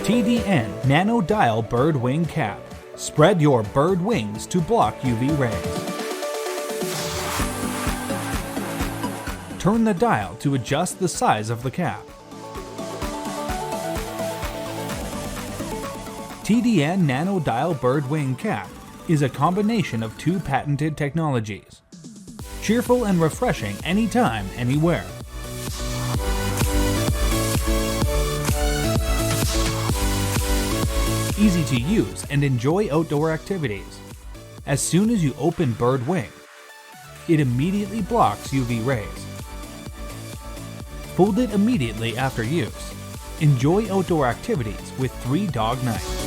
TDN Nano Dial Bird Wing Cap. Spread your bird wings to block UV rays. Turn the dial to adjust the size of the cap. TDN Nano Dial Bird Wing Cap is a combination of two patented technologies. Cheerful and refreshing anytime, anywhere. Easy to use and enjoy outdoor activities. As soon as you open bird wing, it immediately blocks UV rays. Fold it immediately after use. Enjoy outdoor activities with 3 dog nights.